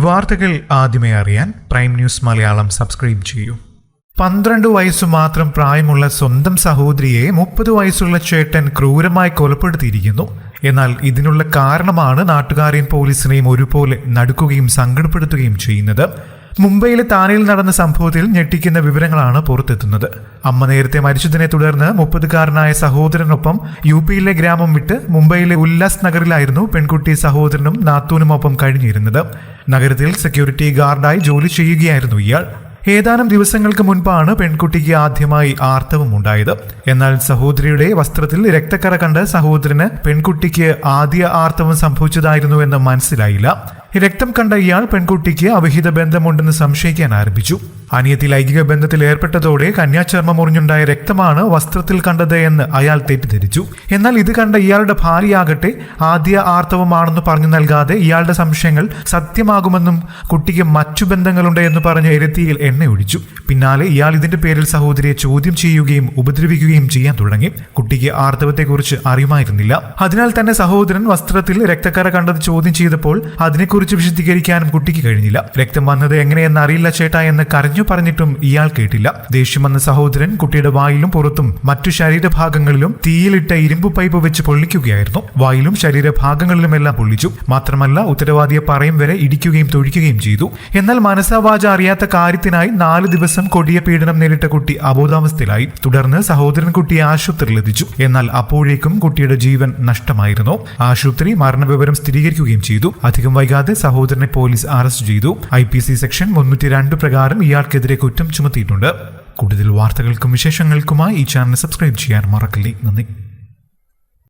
വാർത്തകൾ ആദ്യമേ അറിയാൻ പ്രൈം ന്യൂസ് മലയാളം സബ്സ്ക്രൈബ് ചെയ്യൂ. 12 വയസ്സു മാത്രം പ്രായമുള്ള സ്വന്തം സഹോദരിയെ 30 വയസ്സുള്ള ചേട്ടൻ ക്രൂരമായി കൊലപ്പെടുത്തിയിരിക്കുന്നു. എന്നാൽ ഇതിനുള്ള കാരണമാണ് നാട്ടുകാരെയും പോലീസിനെയും ഒരുപോലെ നടുക്കുകയും സങ്കടപ്പെടുത്തുകയും ചെയ്യുന്നത്. മുംബൈയിലെ താനെയിൽ നടന്ന സംഭവത്തിൽ ഞെട്ടിക്കുന്ന വിവരങ്ങളാണ് പുറത്തെത്തുന്നത്. അമ്മ നേരത്തെ മരിച്ചതിനെ തുടർന്ന് 30-കാരനായ സഹോദരനൊപ്പം യുപിയിലെ ഗ്രാമം വിട്ട് മുംബൈയിലെ ഉല്ലാസ് നഗറിലായിരുന്നു പെൺകുട്ടി സഹോദരനും നാത്തൂനുമൊപ്പം കഴിഞ്ഞിരുന്നത്. നഗരത്തിൽ സെക്യൂരിറ്റി ഗാർഡായി ജോലി ചെയ്യുകയായിരുന്നു ഇയാൾ. ഏതാനും ദിവസങ്ങൾക്ക് മുൻപാണ് പെൺകുട്ടിക്ക് ആദ്യമായി ആർത്തവം ഉണ്ടായത്. എന്നാൽ സഹോദരിയുടെ വസ്ത്രത്തിൽ രക്തക്കറ കണ്ട് സഹോദരന് പെൺകുട്ടിക്ക് ആദ്യ ആർത്തവം സംഭവിച്ചതായിരുന്നു എന്ന് മനസ്സിലായില്ല. രക്തം കണ്ട ഇയാൾ പെൺകുട്ടിക്ക് അവിഹിത ബന്ധമുണ്ടെന്ന് സംശയിക്കാൻ ആരംഭിച്ചു. അനിയത്തി ലൈംഗിക ബന്ധത്തിൽ ഏർപ്പെട്ടതോടെ കന്യാചർമ്മം മുറിഞ്ഞുണ്ടായ രക്തമാണ് വസ്ത്രത്തിൽ കണ്ടത് എന്ന് അയാൾ തെറ്റിദ്ധരിച്ചു. എന്നാൽ ഇത് കണ്ട ഇയാളുടെ ഭാര്യയാകട്ടെ ആദ്യ ആർത്തവമാണെന്ന് പറഞ്ഞു നൽകാതെ ഇയാളുടെ സംശയങ്ങൾ സത്യമാകുമെന്നും കുട്ടിക്ക് മറ്റു ബന്ധങ്ങളുണ്ട് എന്ന് പറഞ്ഞ് എരുത്തിയിൽ എണ്ണയൊഴിച്ചു. പിന്നാലെ ഇയാൾ ഇതിന്റെ പേരിൽ സഹോദരിയെ ചോദ്യം ചെയ്യുകയും ഉപദ്രവിക്കുകയും ചെയ്യാൻ തുടങ്ങി. കുട്ടിക്ക് ആർത്തവത്തെക്കുറിച്ച് അറിയുമായിരുന്നില്ല. അതിനാൽ തന്നെ സഹോദരൻ വസ്ത്രത്തിൽ രക്തക്കറ കണ്ടത് ചോദ്യം ചെയ്തപ്പോൾ അതിനെക്കുറിച്ച് വിശദീകരിക്കാനും കുട്ടിക്ക് കഴിഞ്ഞില്ല. രക്തം വന്നത് എങ്ങനെയെന്ന് അറിയില്ല ചേട്ടാ എന്ന് കരഞ്ഞു പറഞ്ഞിട്ടും ഇയാൾ കേട്ടില്ല. ദേഷ്യം വന്ന സഹോദരൻ കുട്ടിയുടെ വായിലും പുറത്തും മറ്റു ശരീരഭാഗങ്ങളിലും തീയിലിട്ട ഇരുമ്പ് പൈപ്പ് വെച്ച് പൊള്ളിക്കുകയായിരുന്നു. വായിലും ശരീരഭാഗങ്ങളിലുമെല്ലാം പൊള്ളിച്ചു. മാത്രമല്ല ഉത്തരവാദിയെ പറയും വരെ ഇടിക്കുകയും തൊഴിക്കുകയും ചെയ്തു. എന്നാൽ മനസാവാച അറിയാത്ത കാര്യത്തിനായി 4 ദിവസം കൊടിയ പീഡനം നേരിട്ട കുട്ടി അബോധാവസ്ഥയിലായി. തുടർന്ന് സഹോദരൻ കുട്ടിയെ ആശുപത്രിയിലെത്തിച്ചു. എന്നാൽ അപ്പോഴേക്കും കുട്ടിയുടെ ജീവൻ നഷ്ടമായിരുന്നു. ആശുപത്രി മരണവിവരം സ്ഥിരീകരിക്കുകയും ചെയ്തു. അധികം വൈകാതെ സഹോദരനെ പോലീസ് അറസ്റ്റ് ചെയ്തു. IPC സെക്ഷൻ 302 പ്രകാരം ഇയാൾക്കെതിരെ കുറ്റം ചുമത്തിയിട്ടുണ്ട്. കൂടുതൽ വാർത്തകൾക്കും വിശേഷങ്ങൾക്കുമായി ഈ ചാനൽ സബ്സ്ക്രൈബ് ചെയ്യാൻ മറക്കല്ലേ. നന്ദി.